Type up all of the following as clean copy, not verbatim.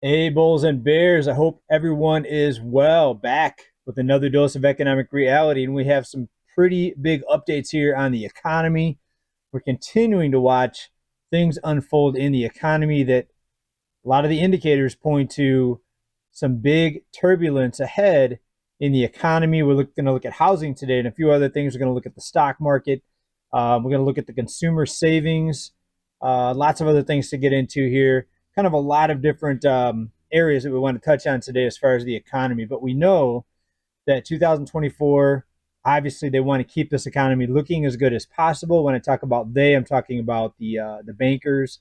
Hey, Bulls and Bears. I hope everyone is well. Back with another dose of economic reality. And we have some pretty big updates here on the economy. We're continuing to watch things unfold in the economy that a lot of the indicators point to some big turbulence ahead in the economy. We're going to look at housing today and a few other things. We're going to look at the stock market. We're going to look at the consumer savings. Lots of other things to get into here. Kind of a lot of different areas that we want to touch on today as far as the economy. But we know that 2024, obviously, they want to keep this economy looking as good as possible. When I talk about they, I'm talking about the bankers,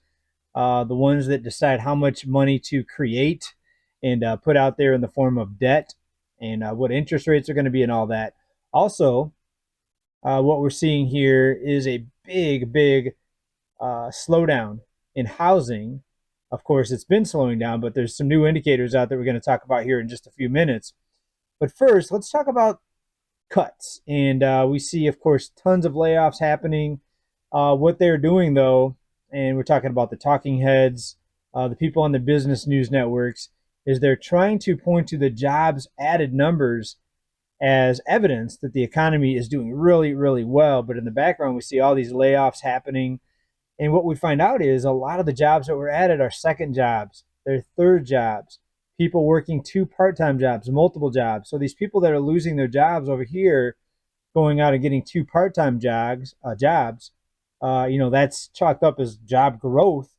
the ones that decide how much money to create and put out there in the form of debt and what interest rates are going to be and all that. Also, what we're seeing here is a big slowdown in housing. Of course, it's been slowing down, but there's some new indicators out that we're going to talk about here in just a few minutes. But first, let's talk about cuts. And we see, of course, tons of layoffs happening. What they're doing, though, and we're talking about the talking heads, the people on the business news networks, is they're trying to point to the jobs added numbers as evidence that the economy is doing really well. But in the background, we see all these layoffs happening. And what we find out is a lot of the jobs that were added are second jobs, they're third jobs, people working two part-time jobs, multiple jobs. So these people that are losing their jobs over here, going out and getting two part-time jobs, that's chalked up as job growth,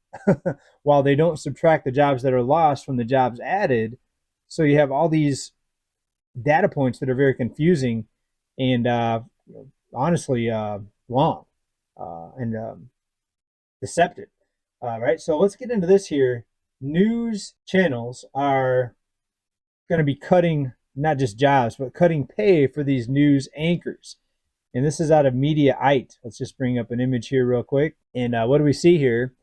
while they don't subtract the jobs that are lost from the jobs added. So you have all these data points that are very confusing and honestly wrong and deceptive. Right. So let's get into this here. News channels are going to be cutting not just jobs, but cutting pay for these news anchors. And this is out of Mediaite. Let's just bring up an image here real quick. And what do we see here?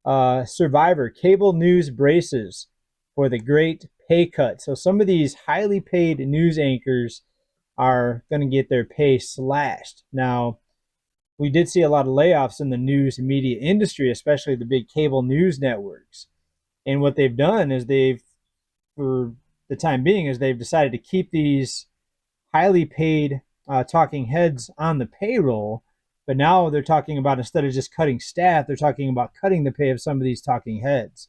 Survivor, cable news braces for the great pay cut. So some of these highly paid news anchors are going to get their pay slashed. Now, we did see a lot of layoffs in the news and media industry, especially the big cable news networks. And what they've done is for the time being, is they've decided to keep these highly paid talking heads on the payroll. But now they're talking about, instead of just cutting staff, they're talking about cutting the pay of some of these talking heads.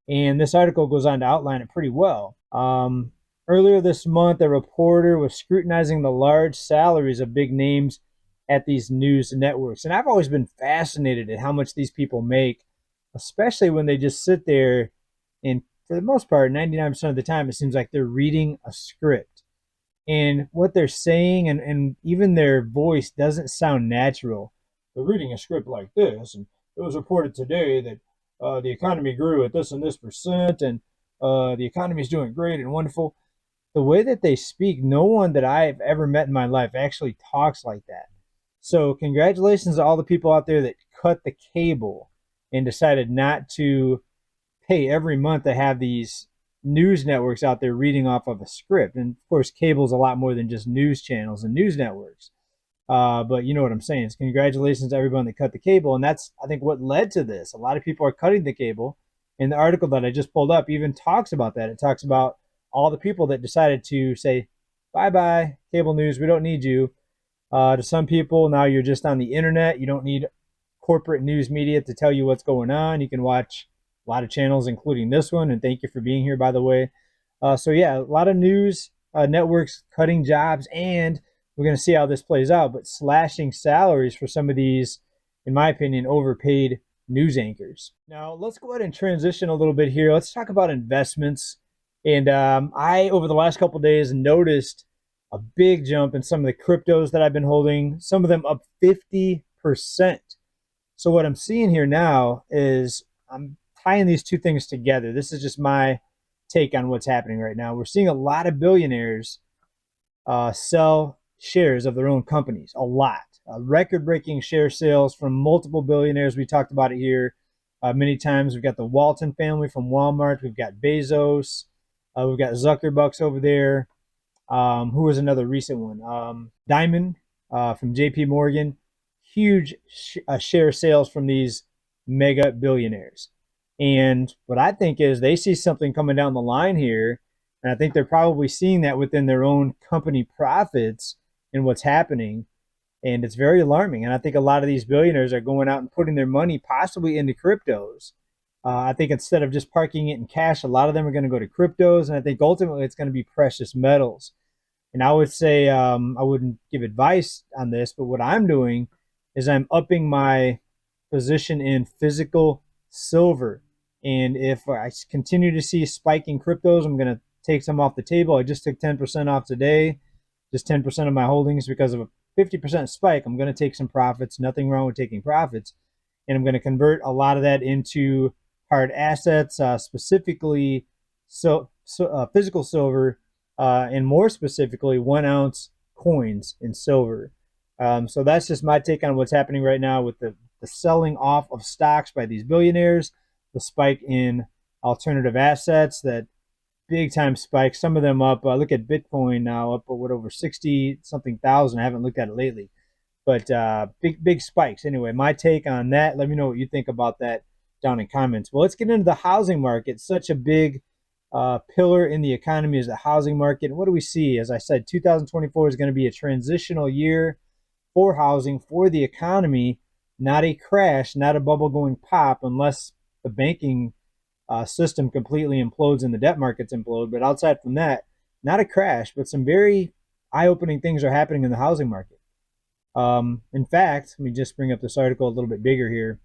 And this article goes on to outline it pretty well. Earlier this month, a reporter was scrutinizing the large salaries of big names at these news networks. And I've always been fascinated at how much these people make, especially when they just sit there and, for the most part, 99% of the time, it seems like they're reading a script. And what they're saying and even their voice doesn't sound natural. They're reading a script like this, and it was reported today that the economy grew at this and this percent, and the economy is doing great and wonderful. The way that they speak, no one that I've ever met in my life actually talks like that. So, congratulations to all the people out there that cut the cable and decided not to pay every month to have these news networks out there reading off of a script. And of course, cable's a lot more than just news channels and news networks. But you know what I'm saying. It's congratulations to everyone that cut the cable. And that's, I think, what led to this. A lot of people are cutting the cable. And the article that I just pulled up even talks about that. It talks about all the people that decided to say, bye bye, cable news, we don't need you. To some people, now you're just on the internet. You don't need corporate news media to tell you what's going on. You can watch a lot of channels, including this one. And thank you for being here, by the way. So, yeah, a lot of news networks cutting jobs, and we're going to see how this plays out, but slashing salaries for some of these, in my opinion, overpaid news anchors. Now, let's go ahead and transition a little bit here. Let's talk about investments. And I, over the last couple of days, noticed a big jump in some of the cryptos that I've been holding, some of them up 50%. So what I'm seeing here now is I'm tying these two things together. This is just my take on what's happening right now. We're seeing a lot of billionaires sell shares of their own companies, a lot. Record-breaking share sales from multiple billionaires. We talked about it here many times. We've got the Walton family from Walmart. We've got Bezos. We've got Zuckerbucks over there. Who was another recent one? Diamond from JP Morgan. Huge share sales from these mega billionaires. And what I think is they see something coming down the line here, and I think they're probably seeing that within their own company profits and what's happening. And it's very alarming. And I think a lot of these billionaires are going out and putting their money possibly into cryptos. I think instead of just parking it in cash, a lot of them are going to go to cryptos. And I think ultimately it's going to be precious metals. And I would say I wouldn't give advice on this, but what I'm doing is I'm upping my position in physical silver. And if I continue to see spiking cryptos, I'm going to take some off the table. I just took 10% off today, just 10% of my holdings because of a 50% spike. I'm going to take some profits. Nothing wrong with taking profits. And I'm going to convert a lot of that into hard assets, specifically physical silver, and more specifically 1 ounce coins in silver. So that's just my take on what's happening right now with the selling off of stocks by these billionaires, the spike in alternative assets, that big time spike. Some of them up. Look at Bitcoin now, up what, over 60 something thousand. I haven't looked at it lately, but big spikes. Anyway, my take on that. Let me know what you think about that down in comments. Well, let's get into the housing market. Such a big pillar in the economy is the housing market. And what do we see? As I said, 2024 is going to be a transitional year for housing, for the economy, not a crash, not a bubble going pop, unless the banking system completely implodes and the debt markets implode. But outside from that, not a crash, but some very eye-opening things are happening in the housing market. In fact, let me just bring up this article a little bit bigger here.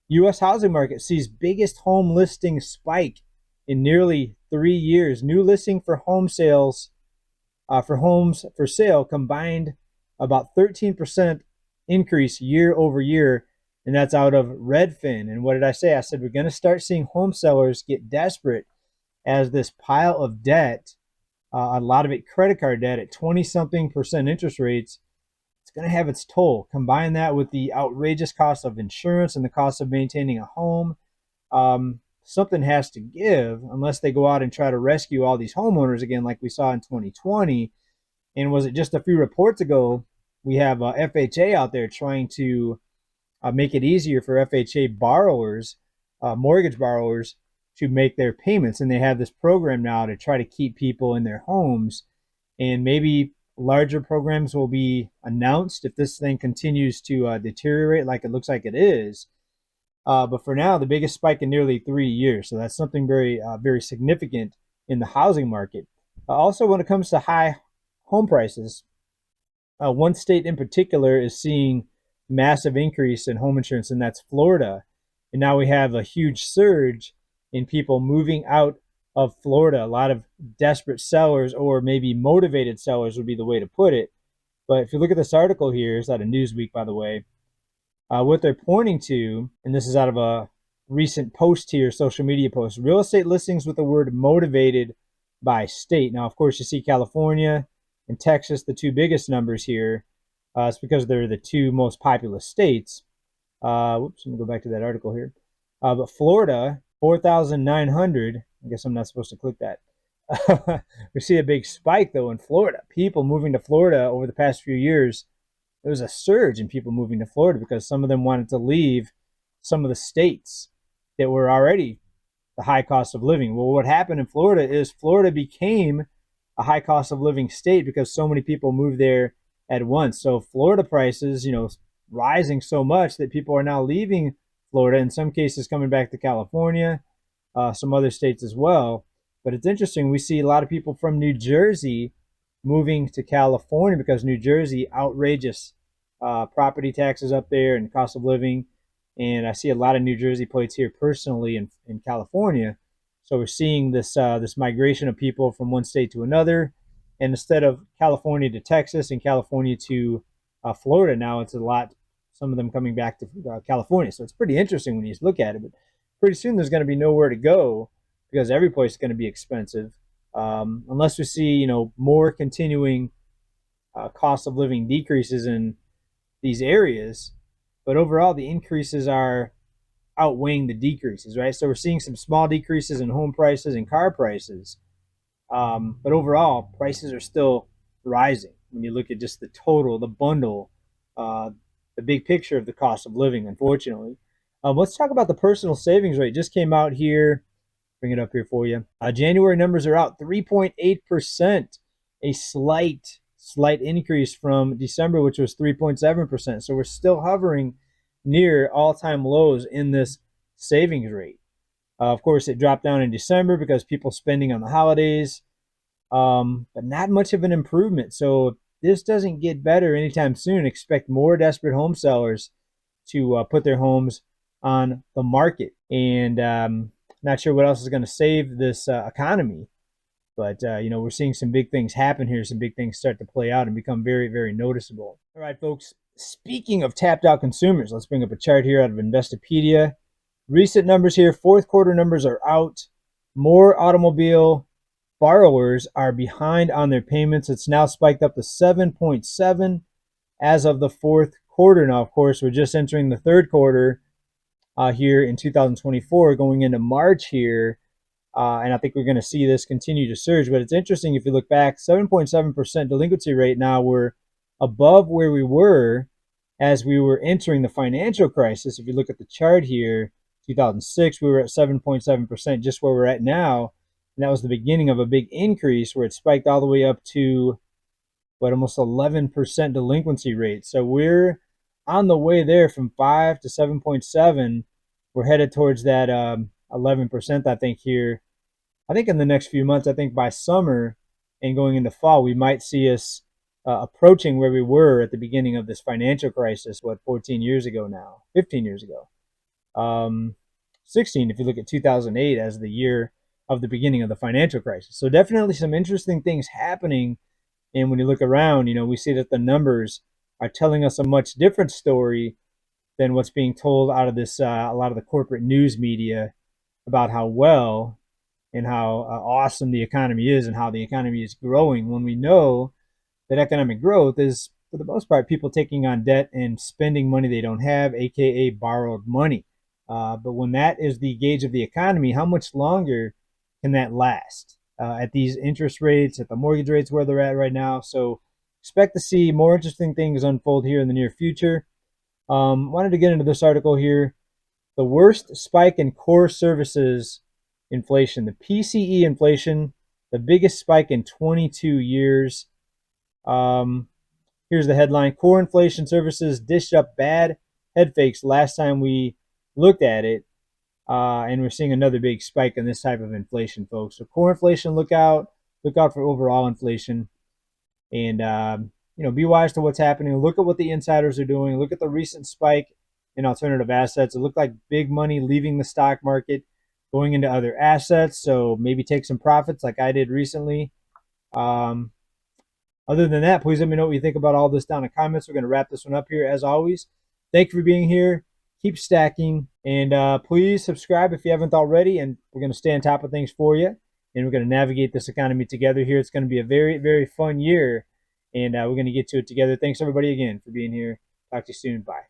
U.S. housing market sees biggest home listing spike in nearly 3 years. New listing for home sales, for homes for sale combined about 13% increase year over year, and that's out of Redfin. And what did I say? I said we're going to start seeing home sellers get desperate as this pile of debt, a lot of it credit card debt at 20-something% interest rates, it's going to have its toll. Combine that with the outrageous cost of insurance and the cost of maintaining a home. Something has to give unless they go out and try to rescue all these homeowners again, like we saw in 2020. And was it just a few reports ago? We have FHA out there trying to make it easier for FHA borrowers, mortgage borrowers, to make their payments. And they have this program now to try to keep people in their homes. And maybe larger programs will be announced if this thing continues to deteriorate like it looks like it is. But for now, the biggest spike in nearly 3 years. So that's something very significant in the housing market. Also, when it comes to high home prices, one state in particular is seeing massive increase in home insurance, and that's Florida. And now we have a huge surge in people moving out of Florida. A lot of desperate sellers, or maybe motivated sellers would be the way to put it. But if you look at this article here, it's out of Newsweek, by the way, what they're pointing to, and this is out of a recent post here, social media post, real estate listings with the word motivated by state. Now, of course, you see California and Texas, the two biggest numbers here. It's because they're the two most populous states. Whoops, let me go back to that article here. But Florida, 4,900. I guess I'm not supposed to click that. We see a big spike, though, in Florida. People moving to Florida over the past few years. There was a surge in people moving to Florida because some of them wanted to leave some of the states that were already the high cost of living. Well, what happened in Florida is Florida became a high cost of living state because so many people moved there at once. So Florida prices, rising so much that people are now leaving Florida, in some cases coming back to California, some other states as well. But it's interesting. We see a lot of people from New Jersey moving to California because New Jersey, outrageous property taxes up there and cost of living. And I see a lot of New Jersey plates here personally in California. So we're seeing this migration of people from one state to another. And instead of California to Texas and California to Florida, now it's a lot, some of them coming back to California. So it's pretty interesting when you look at it. But pretty soon there's going to be nowhere to go because every place is going to be expensive. Unless we see, more continuing cost of living decreases in these areas. But overall, the increases are outweighing the decreases, right? So we're seeing some small decreases in home prices and car prices. But overall, prices are still rising when you look at just the total, the bundle, the big picture of the cost of living, unfortunately. Let's talk about the personal savings rate. Just came out here. Bring it up here for you. January numbers are out 3.8%, a slight increase from December, which was 3.7%. So we're still hovering near all-time lows in this savings rate. Of course, it dropped down in December because people spending on the holidays, but not much of an improvement. So if this doesn't get better anytime soon, expect more desperate home sellers to put their homes on the market. And not sure what else is going to save this economy, but we're seeing some big things happen here. Some big things start to play out and become very, very noticeable. All right, folks. Speaking of tapped out consumers, let's bring up a chart here out of Investopedia. Recent numbers here, fourth quarter numbers are out. More automobile borrowers are behind on their payments. It's now spiked up to 7.7 as of the fourth quarter. Now, of course, we're just entering the third quarter here in 2024, going into March here. And I think we're going to see this continue to surge. But it's interesting if you look back, 7.7% delinquency rate. Now we're above where we were as we were entering the financial crisis. If you look at the chart here, 2006, we were at 7.7%, just where we're at now. And that was the beginning of a big increase where it spiked all the way up to almost 11% delinquency rate. So we're on the way there from 5 to 7.7. We're headed towards that 11%, I think, here. I think in the next few months, I think by summer and going into fall, we might see us approaching where we were at the beginning of this financial crisis, 14 years ago now, 15 years ago. 16, if you look at 2008 as the year of the beginning of the financial crisis. So definitely some interesting things happening. And when you look around, we see that the numbers are telling us a much different story than what's being told out of this, a lot of the corporate news media about how well and how awesome the economy is and how the economy is growing, when we know that economic growth is, for the most part, people taking on debt and spending money they don't have, aka borrowed money. But when that is the gauge of the economy, how much longer can that last at these interest rates, at the mortgage rates where they're at right now? So expect to see more interesting things unfold here in the near future. Wanted to get into this article here. The worst spike in core services inflation, the PCE inflation, the biggest spike in 22 years. Here's the headline. Core inflation services dished up bad head fakes last time we looked at it. And we're seeing another big spike in this type of inflation, folks. So core inflation, look out for overall inflation. And, be wise to what's happening. Look at what the insiders are doing. Look at the recent spike in alternative assets. It looked like big money leaving the stock market, going into other assets. So maybe take some profits like I did recently. Other than that, please let me know what you think about all this down in the comments. We're going to wrap this one up here as always. Thank you for being here. Keep stacking. And please subscribe if you haven't already. And we're going to stay on top of things for you. And we're going to navigate this economy together here. It's going to be a very, very fun year. And we're going to get to it together. Thanks, everybody, again, for being here. Talk to you soon. Bye.